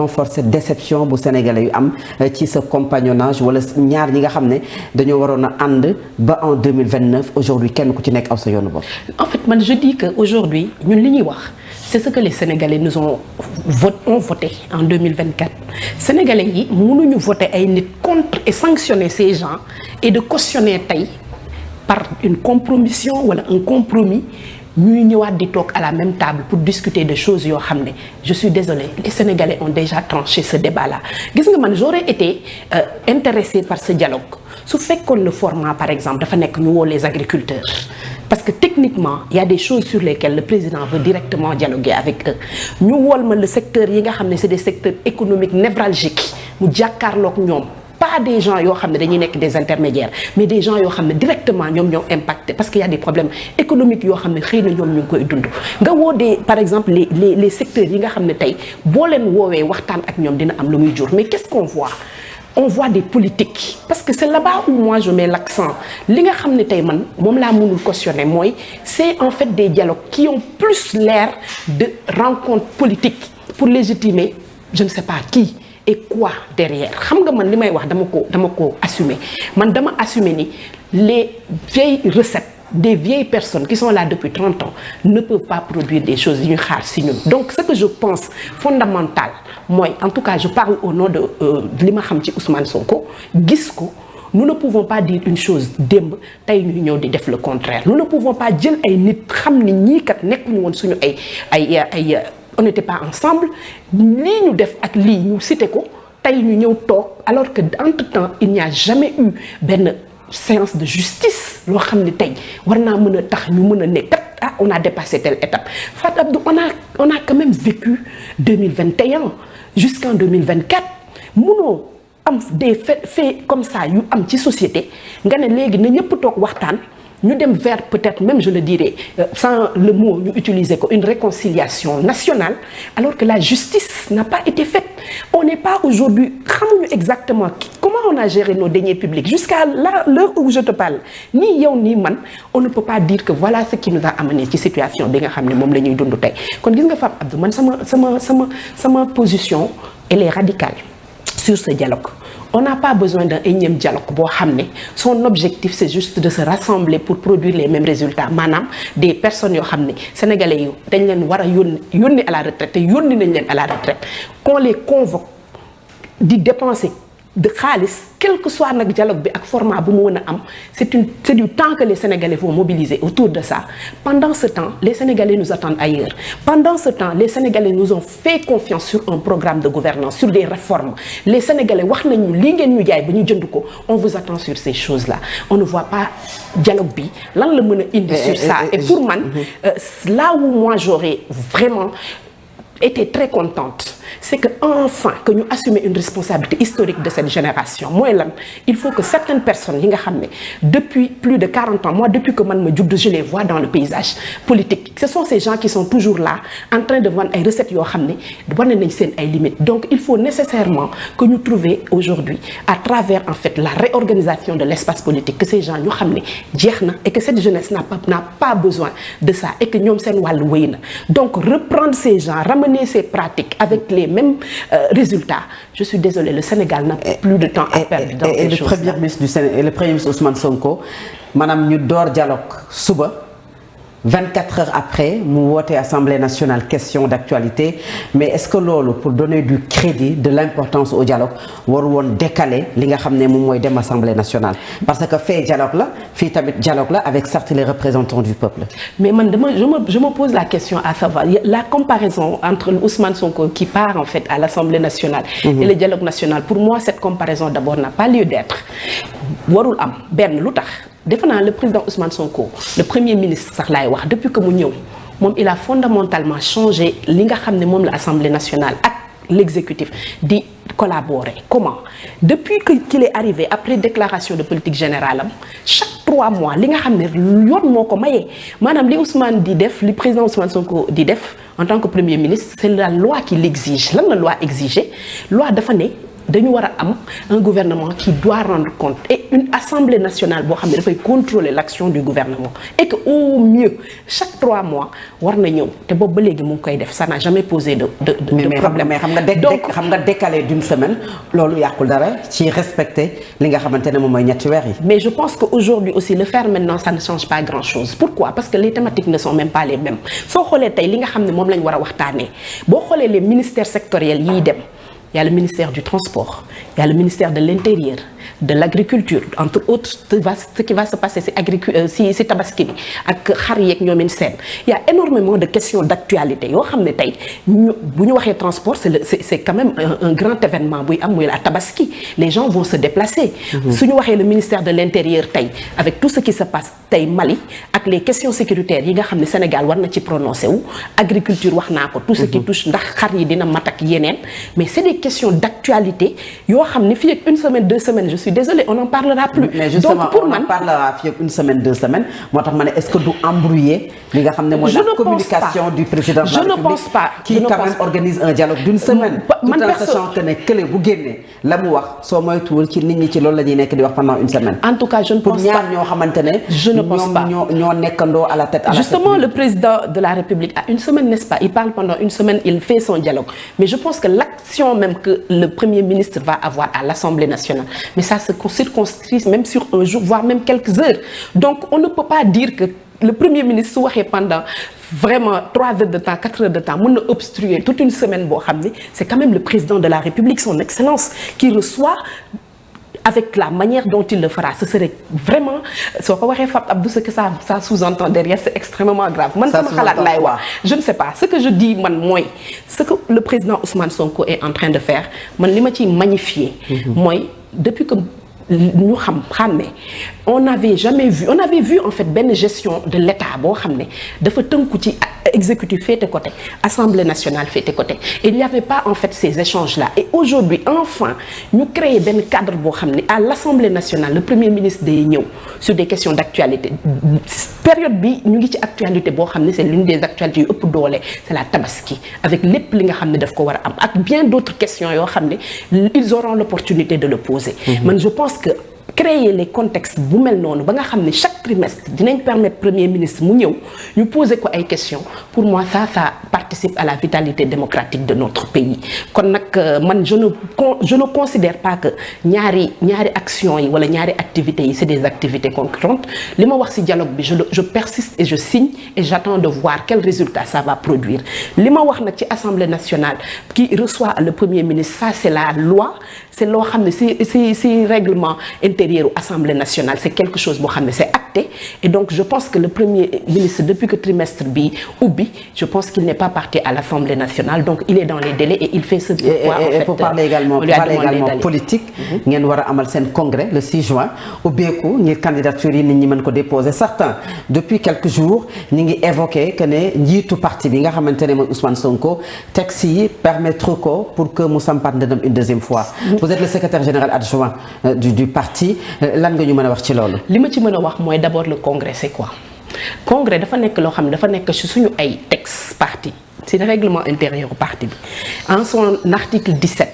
renforcer déception bu sénégalais yu am ci ce compagnonnage wala ñaar ñi nga xam ne dañoo waroon a ànd ba en 2029 aujourd'hui kenn ku ci nekk aw sa yoonu bopp. En fait man je dis que aujourd'hui ñun li ñuy wax c'est ce que les sénégalais nous ont voté en 2024 sénégalais yi mënuñu voter ay nit contre et sanctionner ces gens et de cautionner tey par une compromission wala un compromis ñuy ñëwaat di toog à la même table pour discuter de choses yoo xam ne je suis désolée les Sénégalais ont déjà tranché ce débat-là gis nga man j'aurais été intéressée par ce dialogue su fekkoon le format par exemple dafa nekk ñu woo les agriculteurs parce que techniquement il y a des choses sur lesquelles le président veut directement dialoguer avec eux ñu wool ma le secteur yi nga xam ne c'est des secteurs économiques névralgiques mu jàkkaarloog ñoom pas des gens yoo xam ne dañuy nekk des intermédiaires mais des gens yoo xam ne directement ñoom ñoo impacté parce qu'il y a des problèmes économiques yoo xam ne xëy na ñoom ñu ngi koy dund nga woo des par exemple les secteurs yi nga xam ne tey boo leen woowee waxtaan ak ñoom dina am lu muy jur mais qu'est-ce qu'on voit on voit des politiques parce que c'est là-bas où moi je mets l'accent li nga xam ne tey man moom laa mënul cautionner mooy c'est en fait des dialogues qui ont plus l'air de rencontres politiques pour légitimer je ne sais pas qui et quoi derrière xam nga man li may wax dama ko assumer man dama assumer ni les vieilles recettes des vieilles personnes qui sont là depuis 30 ans ne peuvent pas produire des choses yu ñu xaar si ñun donc ce que je pense fondamental mooy en tout cas je parle au nom de li ma xam ci Ousmane Sonko gis ko nous ne pouvons pas dire une chose démb tey ñu ñëw di def le contraire nous ne pouvons pas jël ay nit xam ni ñii kat nekkuñu woon suñu ay on n'était pas ensemble lii ñu def ak lii ñu cité ko tey ñu ñëw toog alors que entre-temps il n'y a jamais eu benn séance de justice loo xam ne tey war naa mën a tax ñu mën a nekk kat ah on a dépassé telle étape Fatou Abdou on a quand même vécu 2021 jusqu'en 2024 mënoo am des faits comme ça yu am ci société nga ne léegi na ñëpp toog waxtaan ñu dem vers peut-être même je le dirais sans le mot ñu utiliser ko une réconciliation nationale alors que la justice n'a pas été faite on n'est pas aujourd'hui xamuñu exactement comment on a géré nos deniers publics jusqu'à l'heure où je te parle ni yow ni man on ne peut pas dire que voilà ce qui nous a amené ci situation bi nga xam ne moom la ñuy dund tey kon gis nga Fap Abdou man sama position elle est radicale sur ce dialogue on n'a pas besoin d'un énième dialogue boo xam ne son objectif c'est juste de se rassembler pour produire les mêmes résultats maanaam des personnes yoo xam ne sénégalais yu dañ leen war a yónni à la retraite te yónni nañ leen à la retraite qu'on les convoque di dépenser de xaalis quel que soit nag dialogue bi ak format bu mu mën a am c'est du temps que les Sénégalais vont mobiliser autour de ça pendant ce temps les Sénégalais nous attendent ailleurs pendant ce temps les Sénégalais nous ont fait confiance sur un programme de gouvernance sur des réformes les Sénégalais wax nañu lii ngeen ñu jaay ba ñu jënd ko on vous attend sur ces choses-là on ne voit pas dialogue bi lan la mën a indi sur ça et pour man là où moi j'aurais vraiment été très contente c'est que enfin que ñu assumer une responsabilité historique de cette génération mooy lan il faut que certaines personnes yi nga xam ne depuis plus de 40 ans moi depuis que man ma judd je les vois dans le paysage politique ce sont ces gens qui sont toujours là en train de vendre ay recettes yoo xam ne wane nañ seen ay limites donc il faut nécessairement que ñu trouver aujourd'hui à travers en fait la réorganisation de l'espace politique que ces gens ñu xam ne jeex na et que cette jeunesse n'a pas besoin de ça et que ñoom seen wàllu wéy na donc reprendre ces gens ramener ces pratiques avec les mêmes résultats je suis désolée le Sénégal n'a plus de temps à perdre dans ces choses-là. Et le premier ministre Ousmane Sonko maanaam ñu door dialogue suba 24 heures après mu woote Assemblée nationale question d'actualité mais est-ce que loolu pour donner du crédit de l'importance au dialogue waru woon décaler li nga xam ne moom mooy dem Assemblée nationale parce que fee dialogue la fii tamit dialogue la avec certes les représentants du peuple. mais man je me pose la question à savoir la comparaison entre Ousmane Sonko qui part en fait à l'Assemblée nationale et le dialogue national pour moi cette comparaison d'abord n'a pas lieu d'être warul am benn lu tax. defe naa le président Ousmane Sonko le premier ministre sax laay wax depuis que mu ñëw moom il a fondamentalement changé li nga xam ne moom la Assemblée nationale ak l'exécutif di collaborer comment depuis qu'il est arrivé après déclaration de politique générale am chaque 3 mois li nga xam ne yoon moo ko mayee maanaam li Ousmane di def li président Ousmane Sonko di def en tant que premier ministre c'est la loi qui l'exige lan la loi exiger loi dafa ne dañu war a am un gouvernement qui doit rendre compte et une assemblée nationale boo xam ne dafay contrôler l'action du gouvernement et que au mieux chaque 3 mois war na ñëw te boobu ba léegi mu ngi koy def ça n'a jamais posé de problème. mais xam nga décalé d'une semaine loolu yàqul dara ci respecter li nga xamante ne moom mooy ñetti weer yi. mais je pense que aujourd'hui aussi le faire maintenant ça ne change pas grand chose. Pourquoi? Parce que les thématiques ne sont même pas les mêmes soo xoolee tey li nga xam ne moom lañ war a waxtaanee boo xoolee les ministères sectoriels yiy dem. Il y a le ministère du Transport, il y a le ministère de l'Intérieur, de l'Agriculture, entre autres ce qui va se passer si tabaski bi ak xar yeeg ñoomin seen. Il y a énormément de questions d'actualité yoo xam ne tey bu ñu waxee transport c'est quand même un grand événement buy am muy la tabaski. Les gens vont se déplacer. Su ñu waxee le ministère de l'Intérieur tey avec tout ce qui se passe tey Mali ak les questions sécuritaires yi nga xam ne Sénégal war na ci prononcé wu. Agriculture wax naa ko tout ce qui touche ndax xar yi dina mat ak yeneen mais c'est des questions d'actualité yoo xam ne fii ak une semaine 2 semaines je suis désolée on n'en parlera plus. mais justement donc pour man on en parlera fii ak une semaine 2 semaines moo tax ma ne est-ce que du embrouiller li nga xam ne mooy la communication du président de la République. Je ne pense pas qui quand même organise un dialogue d'une semaine. tout en sachant que ne kële bu génnee la mu wax soo moytuwul ci nit ñi ci loolu la ñuy nekk di wax pendant une semaine. En tout cas je ne pense pas pour ñaar ñoo xamante ne. je ne pense pas ñoo nekkandoo à la tête. Justement le président de la République a une semaine n'est-ce pas il parle pendant une semaine il fait son dialogue mais je pense que l'action même que le Premier ministre va avoir à l'Assemblée nationale mais ça se circonscrit même sur un jour voire même quelques heures donc on ne peut pas dire que le Premier ministre su waxee pendant vraiment 3 heures de temps 4 heures de temps mën na obstruer toute une semaine boo xam ne c'est quand même le président de la République son excellence qui reçoit avec la manière dont il le fera ce serait vraiment soo ko waxee Fap Abdou ce que ça sous-entend derrière c'est extrêmement grave man sama xalaat laay wax je ne sais pas ce que je dis man mooy ce que le président Ousmane Sonko est en train de faire man li ma ciy magnifier mooy depuis que ñu xàmmee on avait vu en fait benn gestion de l'État boo xam ne dafa tënku ci exécutif féete côté Assemblée nationale féete côté et il n'y avait pas en fait ces échanges là et aujourd'hui enfin ñu créer benn cadre boo xam ne à l'Assemblée nationale le Premier ministre day ñëw sur des questions d'actualité période bi ñu ngi ci actualité boo xam ne c'est l'une des actualités yu ëpp doole c'est la tabaski avec lépp li nga xam ne daf ko war a am ak bien d'autres questions yoo xam ne ils auront l'opportunité de le poser man je pense que créer les contextes bu mel noonu ba nga xam ne chaque trimestre dinañ permettre Premier ministre mu ñëw ñu poser ko ay questions pour moi ça participe à la vitalité démocratique de notre pays kon nag man je ne considère pas que ñaari actions yi wala ñaari activités yi c'est des activités concurrentes li ma wax ci dialogue bi je persiste et je signe et j'attends de voir quel résultat ça va produire li ma wax nag ci Assemblée nationale qui reçoit le Premier ministre ça c'est la loi c'est loo xam ne c'est règlement intérieur Assemblée nationale c'est quelque chose boo xam ne c'est acté et donc je pense que le Premier ministre depuis que trimestre bi ubbi je pense qu'il n'est pas parti à l'Assemblée nationale donc il est dans les délais et il fait ce pourquoi en fait pour parler également politique ngeen war a amal seen congrès le 6 juin ubbeeku ngir candidature yi nit ñi mën ko déposer certains depuis quelques jours ñi ngi évoquer que ne njiitu parti bi nga xamante ne mooy Ousmane Sonko texte yi permettre ko pour que mu sampat ndëndam une deuxième fois vous êtes le secrétaire général adjoint du parti lan nga ñu mën a wax ci loolu. li ma ci mën a wax mooy d'abord le congrès c'est quoi congrès dafa nekk loo xam ne dafa nekk ci suñu ay texte parti c'est le règlement intérieur parti bi en son article 17